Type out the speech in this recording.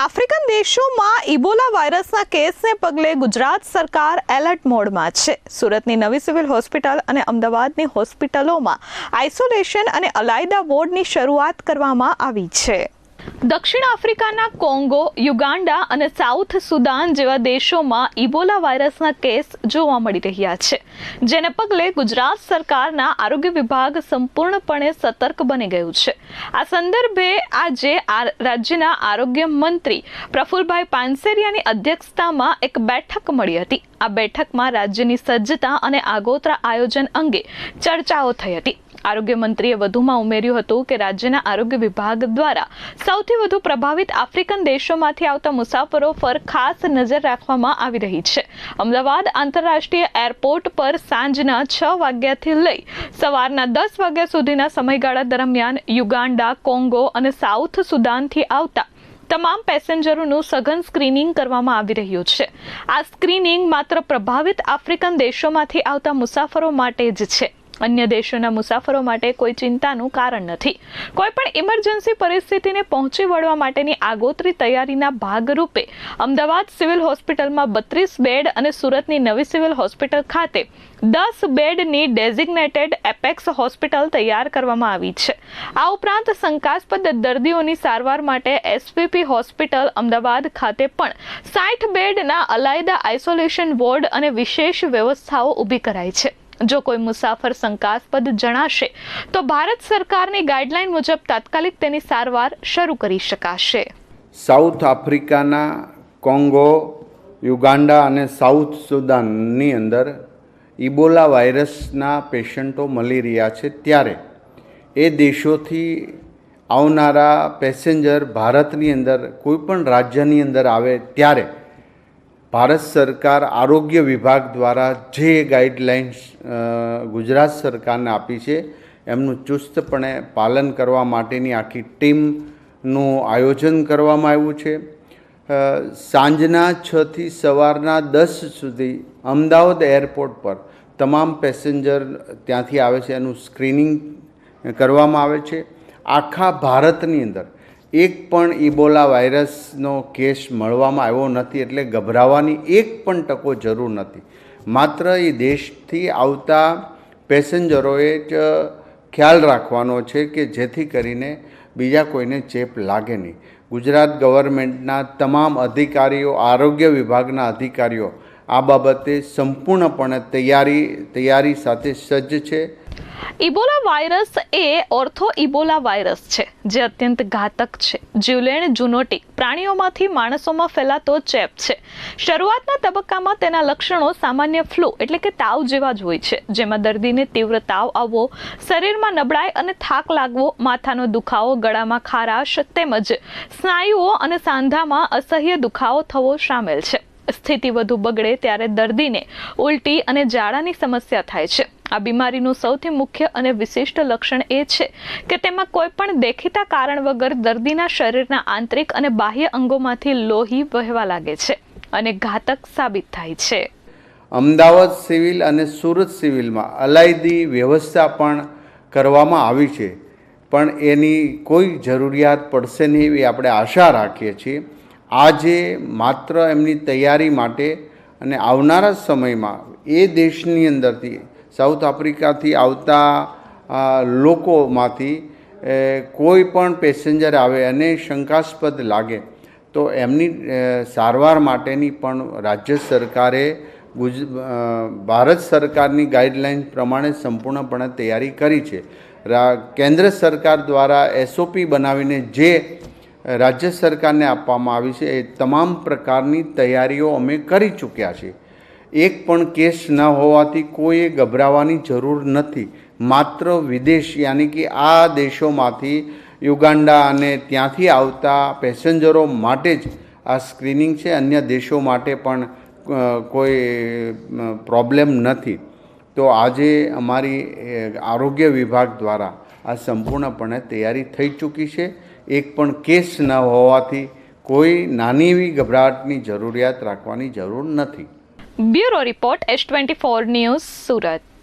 African દેશોમાં Ebola વાયરસના કેસને પગલે ગુજરાત સરકાર એલર્ટ મોડમાં છે. સુરતની નવી સિવિલ હોસ્પિટલ અને અમદાવાદની હોસ્પિટલોમાં આઇસોલેશન અને અલાયદા વોર્ડની શરૂઆત કરવામાં આવી છે. દક્ષિણ આફ્રિકાના કોંગો, યુગાન્ડા અને સાઉથ સુદાન જેવા દેશોમાં ઇબોલા વાયરસના કેસ જોવા મળી રહ્યા છે, જેને પગલે ગુજરાત સરકારના આરોગ્ય વિભાગ સંપૂર્ણપણે સતર્ક બની ગયું છે. આ સંદર્ભે આજે રાજ્યના આરોગ્ય મંત્રી પ્રફુલભાઈ પાનસેરિયાની અધ્યક્ષતામાં એક બેઠક મળી હતી. આ બેઠકમાં રાજ્યની સજ્જતા અને આગોતરા આયોજન અંગે ચર્ચાઓ થઈ હતી. આરોગ્ય મંત્રીએ વધુમાં ઉમેર્યું હતું કે રાજ્યના આરોગ્ય વિભાગ દ્વારા સૌથી વધુ પ્રભાવિત આફ્રિકન દેશોમાંથી આવતા મુસાફરો પર ખાસ નજર રાખવામાં આવી રહી છે. અમદાવાદ આંતરરાષ્ટ્રીય એરપોર્ટ પર સાંજના 6 વાગ્યાથી લઈ સવારના 10 વાગ્યા સુધીના સમયગાળા દરમિયાન યુગાન્ડા, કોંગો અને સાઉથ સુદાનથી આવતા તમામ પેસેન્જરોનું સઘન સ્ક્રીનિંગ કરવામાં આવી રહ્યું છે. આ સ્ક્રીનિંગ માત્ર પ્રભાવિત આફ્રિકન દેશોમાંથી આવતા મુસાફરો માટે જ છે. અન્ય દેશોના મુસાફરો માટે કોઈ ચિંતાનું કારણ નથી. કોઈ પણ ઇમરજન્સી પરિસ્થિતિને પહોંચી વળવા માટેની આગોતરી તૈયારીના ભાગરૂપે અમદાવાદ સિવિલ હોસ્પિટલમાં 32 બેડ અને સુરતની નવી સિવિલ હોસ્પિટલ ખાતે 10 બેડની ડેઝિગ્નેટેડ એપેક્સ હોસ્પિટલ તૈયાર કરવામાં આવી છે. આ ઉપરાંત શંકાસ્પદ દર્દીઓની સારવાર માટે એસવીપી હોસ્પિટલ અમદાવાદ ખાતે પણ 60 બેડના અલાયદા આઇસોલેશન વોર્ડ અને વિશેષ વ્યવસ્થાઓ ઊભી કરાઈ છે. જો કોઈ મુસાફર શંકાસ્પદ જણાશે તો ભારત સરકારની ગાઈડલાઈન મુજબ તાત્કાલિક તેની સારવાર શરૂ કરી શકાશે. સાઉથ આફ્રિકાના કોંગો, યુગાન્ડા અને સાઉથ સુદાનની અંદર ઇબોલા વાયરસના પેશન્ટો મળી રહ્યા છે, ત્યારે એ દેશોથી આવનારા પેસેન્જર ભારતની અંદર કોઈપણ રાજ્યની અંદર આવે ત્યારે ભારત સરકાર આરોગ્ય વિભાગ દ્વારા જે ગાઈડલાઇન્સ ગુજરાત સરકારને આપી છે એમનું ચુસ્તપણે પાલન કરવા માટેની આખી ટીમનું આયોજન કરવામાં આવ્યું છે. સાંજના 6 થી સવારના 10 સુધી અમદાવાદ એરપોર્ટ પર તમામ પેસેન્જર ત્યાંથી આવે છે એનું સ્ક્રીનિંગ કરવામાં આવે છે. આખા ભારતની અંદર એક પણ ઇબોલા વાયરસનો કેસ મળવામાં આવ્યો નથી, એટલે ગભરાવાની એક પણ ટકો જરૂર નથી. માત્ર એ દેશથી આવતા પેસેન્જરોએ જ ખ્યાલ રાખવાનો છે કે જેથી કરીને બીજા કોઈને ચેપ લાગે નહીં. ગુજરાત ગવર્મેન્ટના તમામ અધિકારીઓ, આરોગ્ય વિભાગના અધિકારીઓ આ બાબતે સંપૂર્ણપણે તૈયારી સાથે સજ્જ છે. ઇબોલા વાયરસ એ ઓર્થો ઇબોલા વાયરસ છે, જે અત્યંત ઘાતક છે. જીવલેણ ઝૂનોટિક પ્રાણીઓમાંથી માણસોમાં ફેલાતો ચેપ છે. શરૂઆતના તબક્કામાં તેના લક્ષણો સામાન્ય ફ્લૂ એટલે કે તાવ જેવા જ હોય છે, જેમાં દર્દીને તીવ્ર તાવ આવવો, શરીરમાં નબળાઈ અને થાક લાગવો, માથાનો દુખાવો, ગળામાં ખારાશ તેમજ સ્નાયુઓ અને સાંધામાં અસહ્ય દુખાવો થવો સામેલ છે. સ્થિતિ વધુ બગડે ત્યારે દર્દીને ઉલટી અને ઝાડાની સમસ્યા થાય છે. આ બીમારીનું સૌથી મુખ્ય અને વિશિષ્ટ લક્ષણ એ છે કે તેમાં કોઈ પણ દેખીતા કારણ વગર દર્દીના શરીરના આંતરિક અને બાહ્ય અંગોમાંથી લોહી વહેવા લાગે છે અને ઘાતક સાબિત થાય છે. અમદાવાદ સિવિલ અને સુરત સિવિલમાં અલાયદી વ્યવસ્થા પણ કરવામાં આવી છે, પણ એની કોઈ જરૂરિયાત પડશે નહીં એવી આપણે આશા રાખીએ છીએ. આજે માત્ર એમની તૈયારી માટે અને આવનારા સમયમાં એ દેશની અંદરથી સાઉથ આફ્રિકાથી આવતા લોકોમાંથી કોઈ પણ પેસેન્જર આવે અને શંકાસ્પદ લાગે તો એમની સારવાર માટેની પણ રાજ્ય સરકારે ભારત સરકારની ગાઈડલાઇન પ્રમાણે સંપૂર્ણપણે તૈયારી કરી છે. કેન્દ્ર સરકાર દ્વારા એસઓપી બનાવીને જે રાજ્ય સરકારને આપવામાં આવી છે એ તમામ પ્રકારની તૈયારીઓ અમે કરી ચૂક્યા છીએ. એક પણ કેસ ન હોવાથી કોઈએ ગભરાવાની જરૂર નથી. માત્ર વિદેશ યાની કે આ દેશોમાંથી યુગાન્ડા અને ત્યાંથી આવતા પેસેન્જરો માટે જ આ સ્ક્રીનિંગ છે. અન્ય દેશો માટે પણ કોઈ પ્રોબ્લેમ નથી. તો આજે અમારી આરોગ્ય વિભાગ દ્વારા આ સંપૂર્ણપણે તૈયારી થઈ ચૂકી છે. એક પણ કેસ ન હોવાથી કોઈ નાની એવી ગભરાટની જરૂરિયાત રાખવાની જરૂર નથી. Bureau report S24 news, Surat.